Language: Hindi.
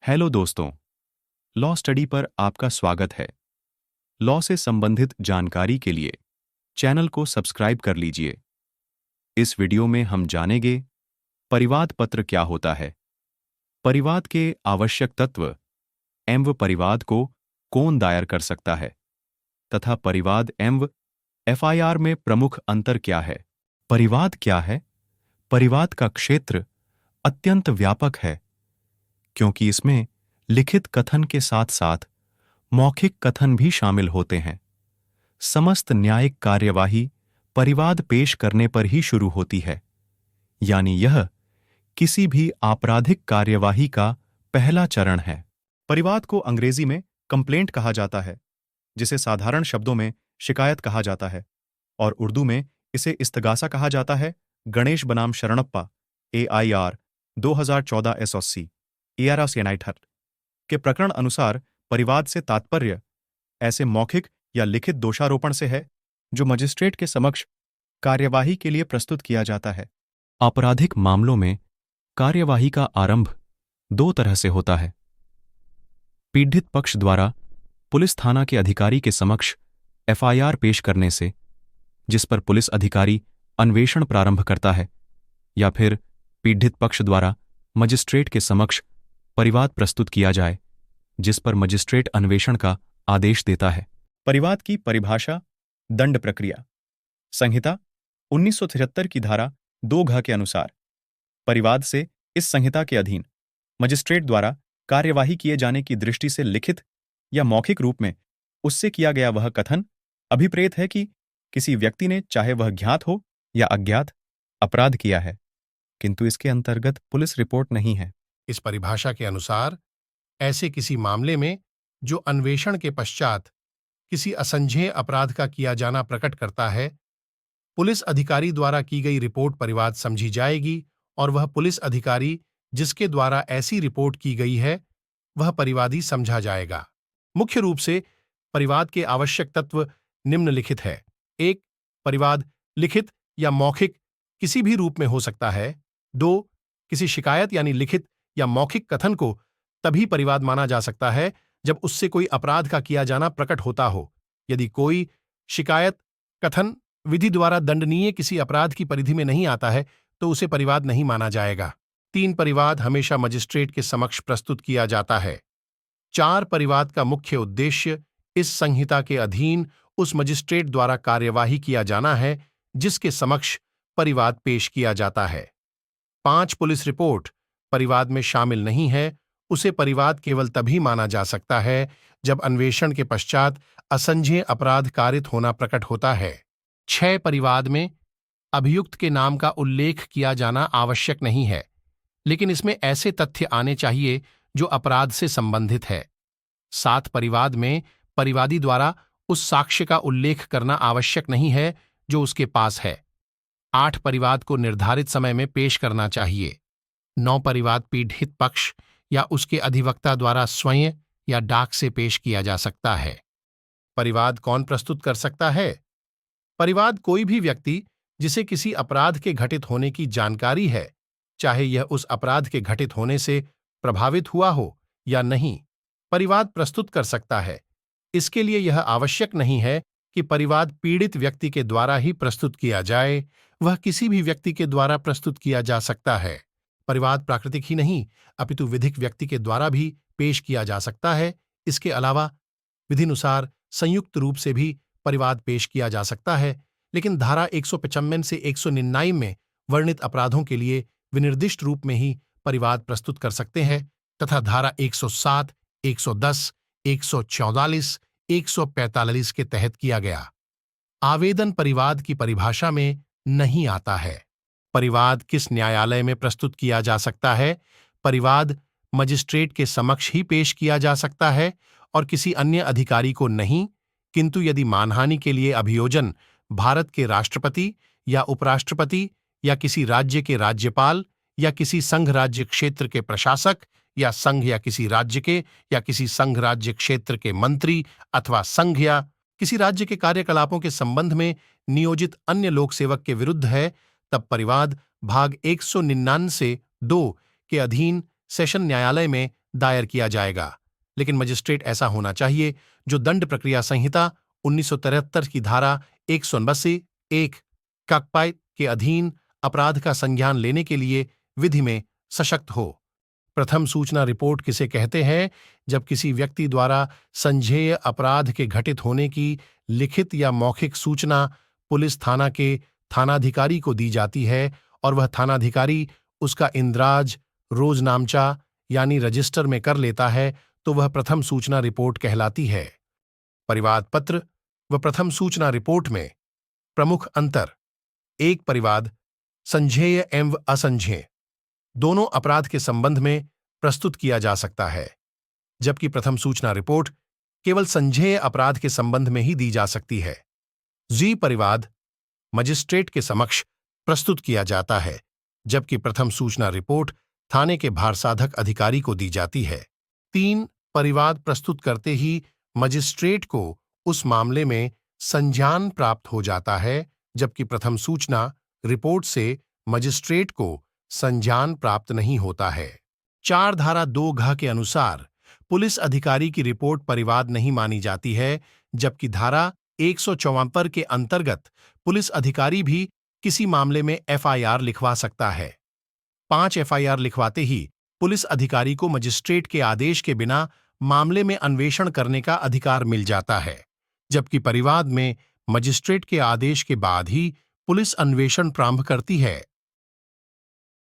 हेलो दोस्तों, लॉ स्टडी पर आपका स्वागत है। लॉ से संबंधित जानकारी के लिए चैनल को सब्सक्राइब कर लीजिए। इस वीडियो में हम जानेंगे परिवाद पत्र क्या होता है, परिवाद के आवश्यक तत्व एवं परिवाद को कौन दायर कर सकता है तथा परिवाद एवं एफआईआर में प्रमुख अंतर क्या है। परिवाद क्या है? परिवाद का क्षेत्र अत्यंत व्यापक है क्योंकि इसमें लिखित कथन के साथ साथ मौखिक कथन भी शामिल होते हैं। समस्त न्यायिक कार्यवाही परिवाद पेश करने पर ही शुरू होती है, यानी यह किसी भी आपराधिक कार्यवाही का पहला चरण है। परिवाद को अंग्रेजी में कंप्लेंट कहा जाता है, जिसे साधारण शब्दों में शिकायत कहा जाता है, और उर्दू में इसे इस्तगासा कहा जाता है। गणेश बनाम शरणप्पा AIR 2014 SOC के प्रकरण अनुसार परिवाद से तात्पर्य ऐसे मौखिक या लिखित दोषारोपण से है जो मजिस्ट्रेट के समक्ष कार्यवाही के लिए प्रस्तुत किया जाता है। आपराधिक मामलों में कार्यवाही का आरंभ दो तरह से होता है। पीड़ित पक्ष द्वारा पुलिस थाना के अधिकारी के समक्ष FIR पेश करने से, जिस पर पुलिस अधिकारी अन्वेषण प्रारंभ करता है, या फिर पीड़ित पक्ष द्वारा मजिस्ट्रेट के समक्ष परिवाद प्रस्तुत किया जाए, जिस पर मजिस्ट्रेट अन्वेषण का आदेश देता है। परिवाद की परिभाषा दंड प्रक्रिया संहिता 1973 की धारा 2 के अनुसार परिवाद से इस संहिता के अधीन मजिस्ट्रेट द्वारा कार्यवाही किए जाने की दृष्टि से लिखित या मौखिक रूप में उससे किया गया वह कथन अभिप्रेत है कि किसी व्यक्ति ने, चाहे वह ज्ञात हो या अज्ञात, अपराध किया है, किंतु इसके अंतर्गत पुलिस रिपोर्ट नहीं है। इस परिभाषा के अनुसार ऐसे किसी मामले में जो अन्वेषण के पश्चात किसी असंज्ञेय अपराध का किया जाना प्रकट करता है, पुलिस अधिकारी द्वारा की गई रिपोर्ट परिवाद समझी जाएगी और वह पुलिस अधिकारी जिसके द्वारा ऐसी रिपोर्ट की गई है वह परिवादी समझा जाएगा। मुख्य रूप से परिवाद के आवश्यक तत्व निम्नलिखित है। 1. परिवाद लिखित या मौखिक किसी भी रूप में हो सकता है। 2. किसी शिकायत यानी लिखित या मौखिक कथन को तभी परिवाद माना जा सकता है जब उससे कोई अपराध का किया जाना प्रकट होता हो। यदि कोई शिकायत कथन विधि द्वारा दंडनीय किसी अपराध की परिधि में नहीं आता है तो उसे परिवाद नहीं माना जाएगा। 3. परिवाद हमेशा मजिस्ट्रेट के समक्ष प्रस्तुत किया जाता है। 4. परिवाद का मुख्य उद्देश्य इस संहिता के अधीन उस मजिस्ट्रेट द्वारा कार्यवाही किया जाना है जिसके समक्ष परिवाद पेश किया जाता है। 5. पुलिस रिपोर्ट परिवाद में शामिल नहीं है, उसे परिवाद केवल तभी माना जा सकता है जब अन्वेषण के पश्चात असंज्ञेय अपराध कारित होना प्रकट होता है। 6. परिवाद में अभियुक्त के नाम का उल्लेख किया जाना आवश्यक नहीं है, लेकिन इसमें ऐसे तथ्य आने चाहिए जो अपराध से संबंधित है। 7. परिवाद में परिवादी द्वारा उस साक्ष्य का उल्लेख करना आवश्यक नहीं है जो उसके पास है। 8. परिवाद को निर्धारित समय में पेश करना चाहिए। 9. परिवाद पीड़ित पक्ष या उसके अधिवक्ता द्वारा स्वयं या डाक से पेश किया जा सकता है। परिवाद कौन प्रस्तुत कर सकता है? परिवाद कोई भी व्यक्ति जिसे किसी अपराध के घटित होने की जानकारी है, चाहे यह उस अपराध के घटित होने से प्रभावित हुआ हो या नहीं, परिवाद प्रस्तुत कर सकता है। इसके लिए यह आवश्यक नहीं है कि परिवाद पीड़ित व्यक्ति के द्वारा ही प्रस्तुत किया जाए, वह किसी भी व्यक्ति के द्वारा प्रस्तुत किया जा सकता है। परिवाद प्राकृतिक ही नहीं अपितु विधिक व्यक्ति के द्वारा भी पेश किया जा सकता है। इसके अलावा विधिनुसार संयुक्त रूप से भी परिवाद पेश किया जा सकता है, लेकिन धारा 155 से 199 में वर्णित अपराधों के लिए विनिर्दिष्ट रूप में ही परिवाद प्रस्तुत कर सकते हैं तथा धारा 107, 110, 144, 145 के तहत किया गया आवेदन परिवाद की परिभाषा में नहीं आता है। परिवाद किस न्यायालय में प्रस्तुत किया जा सकता है? परिवाद मजिस्ट्रेट के समक्ष ही पेश किया जा सकता है और किसी अन्य अधिकारी को नहीं, किंतु यदि मानहानि के लिए अभियोजन भारत के राष्ट्रपति या उपराष्ट्रपति या किसी राज्य के राज्यपाल या किसी संघ राज्य क्षेत्र के प्रशासक या संघ या किसी राज्य के या किसी संघ राज्य क्षेत्र के मंत्री अथवा संघ या किसी राज्य के कार्यकलापों के संबंध में नियोजित अन्य लोक सेवक के विरुद्ध है, तब परिवाद भाग 199 से 2 के अधीन सेशन न्यायालय में दायर किया जाएगा, लेकिन मजिस्ट्रेट ऐसा होना चाहिए जो दंड प्रक्रिया संहिता 1973 की धारा 189 कक्पाय के अधीन अपराध का संज्ञान लेने के लिए विधि में सशक्त हो। प्रथम सूचना रिपोर्ट किसे कहते हैं? जब किसी व्यक्ति द्वारा संज्ञेय अपराध के घटित होने की लिखित या मौखिक सूचना पुलिस थाना के थानाधिकारी को दी जाती है और वह थानाधिकारी उसका इंद्राज रोजनामचा यानी रजिस्टर में कर लेता है, तो वह प्रथम सूचना रिपोर्ट कहलाती है। परिवाद पत्र व प्रथम सूचना रिपोर्ट में प्रमुख अंतर: एक, परिवाद संज्ञेय एवं असंज्ञेय दोनों अपराध के संबंध में प्रस्तुत किया जा सकता है, जबकि प्रथम सूचना रिपोर्ट केवल संज्ञेय अपराध के संबंध में ही दी जा सकती है। जी, परिवाद मजिस्ट्रेट के समक्ष प्रस्तुत किया जाता है, जबकि प्रथम सूचना रिपोर्ट थाने के भारसाधक अधिकारी को दी जाती है। 3, परिवाद प्रस्तुत करते ही मजिस्ट्रेट को उस मामले में संज्ञान प्राप्त हो जाता है, जबकि प्रथम सूचना रिपोर्ट से मजिस्ट्रेट को संज्ञान प्राप्त नहीं होता है। 4 धारा 2 घ के अनुसार पुलिस अधिकारी की रिपोर्ट परिवाद नहीं मानी जाती है, जबकि धारा 154 के अंतर्गत पुलिस अधिकारी भी किसी मामले में एफआईआर लिखवा सकता है। 5 एफआईआर लिखवाते ही पुलिस अधिकारी को मजिस्ट्रेट के आदेश के बिना मामले में अन्वेषण करने का अधिकार मिल जाता है, जबकि परिवाद में मजिस्ट्रेट के आदेश के बाद ही पुलिस अन्वेषण प्रारंभ करती है।